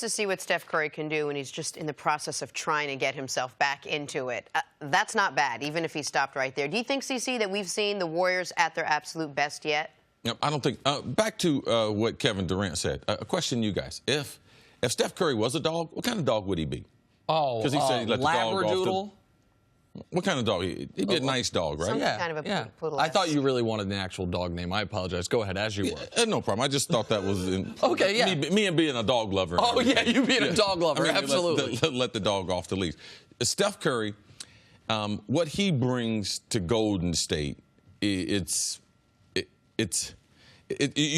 To see what Steph Curry can do when he's just in the process of trying to get himself back into it. That's not bad, even if he stopped right there. Do you think, CC, that we've seen the Warriors at their absolute best yet? No, I don't think. Back to what Kevin Durant said. A question to you guys. If Steph Curry was a dog, what kind of dog would he be? Oh, because he said he let the dog Labradoodle. off the... What kind of dog? He'd be a nice dog, right? Some kind of a poodle. I thought you really wanted an actual dog name. I apologize. Go ahead, as you were. No problem. I just thought that was okay. Yeah, me and being a dog lover. Oh yeah, you being a dog lover, absolutely. Let the dog off the leash. Steph Curry, what he brings to Golden State, you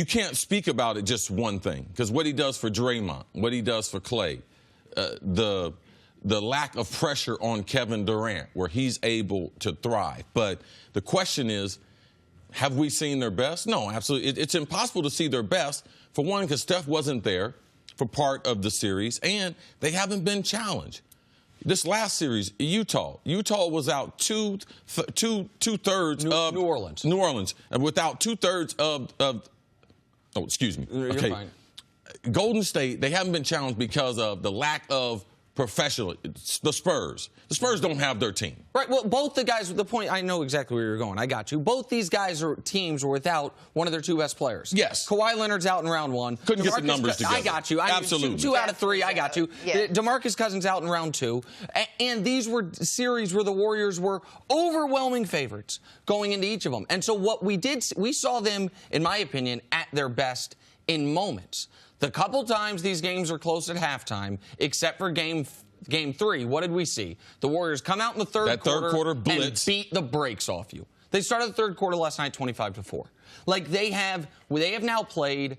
can't speak about it just one thing, because what he does for Draymond, what he does for Clay, the lack of pressure on Kevin Durant, where he's able to thrive. But the question is, have we seen their best? No, absolutely. It's impossible to see their best, for one, because Steph wasn't there for part of the series, and they haven't been challenged. This last series, Utah was out two-thirds of New Orleans. New Orleans, without two-thirds of oh, excuse me. You're okay. fine. Golden State, they haven't been challenged because of the lack of professional. The Spurs don't have their team. Right. Well, both the guys, the point, I know exactly where you're going. I got you. Both these guys are teams were without one of their two best players. Yes. Kawhi Leonard's out in round one. Couldn't get the numbers together. I got you. Absolutely. Two out of three. I got you. Yeah. DeMarcus Cousins out in round two. And these were series where the Warriors were overwhelming favorites going into each of them. And so what we saw them, in my opinion, at their best in moments. The couple times these games are close at halftime, except for game three, what did we see? The Warriors come out in the third quarter blitz and beat the brakes off you. They started the third quarter last night 25-4. Like they have now played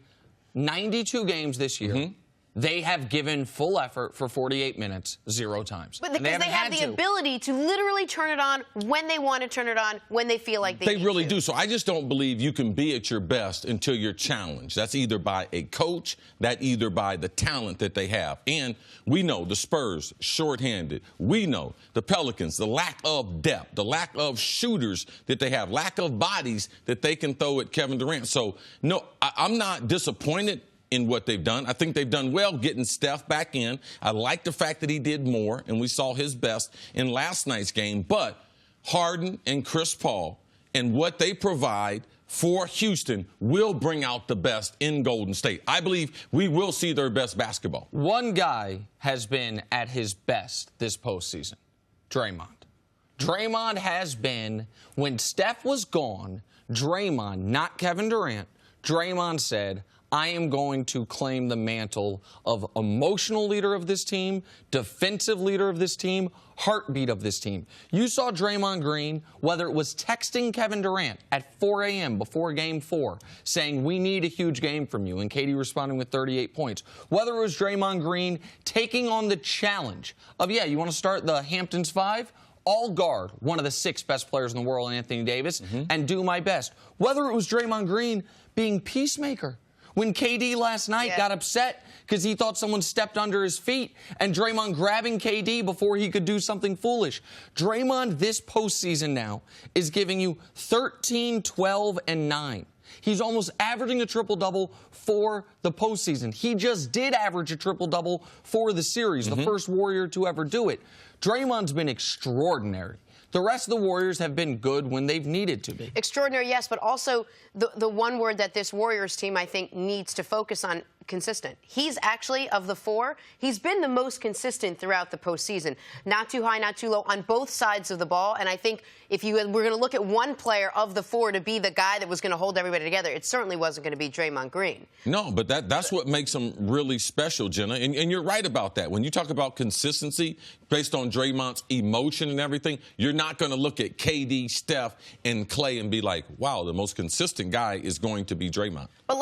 92 games this year. Mm-hmm. They have given full effort for 48 minutes, 0 times. But because they have the ability to literally turn it on when they want to turn it on, when they feel like they need really to. do. So I just don't believe you can be at your best until you're challenged. That's either by a coach, either by the talent that they have. And we know the Spurs, shorthanded. We know the Pelicans, the lack of depth, the lack of shooters that they have, lack of bodies that they can throw at Kevin Durant. So, no, I'm not disappointed in what they've done. I think they've done well getting Steph back in. I like the fact that he did more, and we saw his best in last night's game. But Harden and Chris Paul and what they provide for Houston will bring out the best in Golden State. I believe we will see their best basketball. One guy has been at his best this postseason, Draymond. Draymond has been, when Steph was gone, Draymond, not Kevin Durant, Draymond said, I am going to claim the mantle of emotional leader of this team, defensive leader of this team, heartbeat of this team. You saw Draymond Green, whether it was texting Kevin Durant at 4 a.m. before Game 4, saying, we need a huge game from you, and KD responding with 38 points. Whether it was Draymond Green taking on the challenge of, yeah, you want to start the Hamptons 5? I'll guard one of the 6 best players in the world, Anthony Davis, and do my best. Whether it was Draymond Green being peacemaker, when KD last night got upset because he thought someone stepped under his feet, and Draymond grabbing KD before he could do something foolish. Draymond this postseason now is giving you 13, 12, and 9. He's almost averaging a triple-double for the postseason. He just did average a triple-double for the series, the first Warrior to ever do it. Draymond's been extraordinary. The rest of the Warriors have been good when they've needed to be. Extraordinary, yes, but also the one word that this Warriors team, I think, needs to focus on, consistent. He's actually, of the 4, he's been the most consistent throughout the postseason. Not too high, not too low, on both sides of the ball. And I think if we're going to look at one player of the 4 to be the guy that was going to hold everybody together, it certainly wasn't going to be Draymond Green. No, but that's what makes him really special, Jenna. And you're right about that. When you talk about consistency based on Draymond's emotion and everything, you're not going to look at KD, Steph, and Clay and be like, wow, the most consistent guy is going to be Draymond. But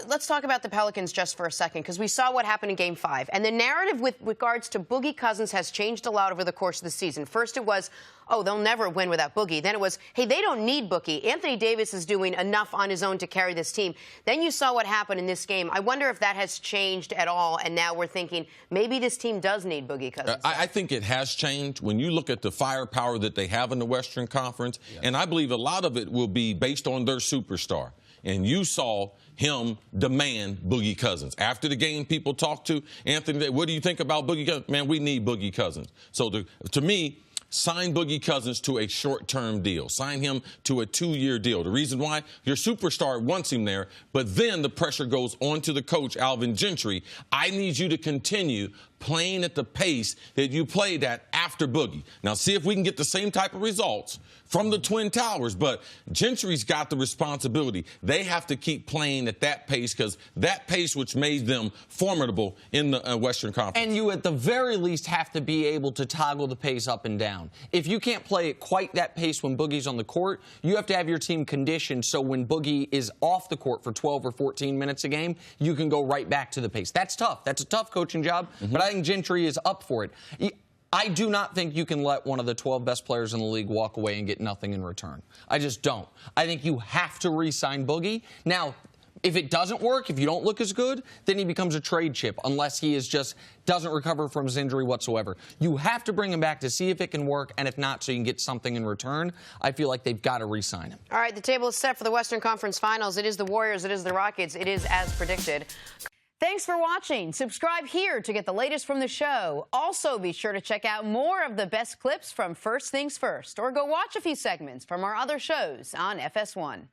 let's talk about the Pelicans just for a second, because we saw what happened in Game 5. And the narrative with regards to Boogie Cousins has changed a lot over the course of the season. First it was, oh, they'll never win without Boogie. Then it was, hey, they don't need Boogie. Anthony Davis is doing enough on his own to carry this team. Then you saw what happened in this game. I wonder if that has changed at all, and now we're thinking maybe this team does need Boogie Cousins. I think it has changed when you look at the firepower that they have in the Western Conference, and I believe a lot of it will be based on their superstar. and you saw him demand Boogie Cousins. After the game, people talked to Anthony, what do you think about Boogie Cousins? Man, we need Boogie Cousins. So to me, sign Boogie Cousins to a short-term deal. Sign him to a 2-year deal. The reason why, your superstar wants him there, but then the pressure goes on to the coach, Alvin Gentry. I need you to continue playing at the pace that you played at after Boogie. Now, see if we can get the same type of results from the Twin Towers, but Gentry's got the responsibility. They have to keep playing at that pace because that pace which made them formidable in the Western Conference. And you, at the very least, have to be able to toggle the pace up and down. If you can't play at quite that pace when Boogie's on the court, you have to have your team conditioned so when Boogie is off the court for 12 or 14 minutes a game, you can go right back to the pace. That's tough. That's a tough coaching job, but I think Gentry is up for it. I do not think you can let one of the 12 best players in the league walk away and get nothing in return. I just don't. I think you have to re-sign Boogie. Now, if it doesn't work, if you don't look as good, then he becomes a trade chip unless he is just doesn't recover from his injury whatsoever. You have to bring him back to see if it can work, and if not, so you can get something in return. I feel like they've got to re-sign him. All right, the table is set for the Western Conference Finals. It is the Warriors. It is the Rockets. It is as predicted. Thanks for watching. Subscribe here to get the latest from the show. Also, be sure to check out more of the best clips from First Things First, or go watch a few segments from our other shows on FS1.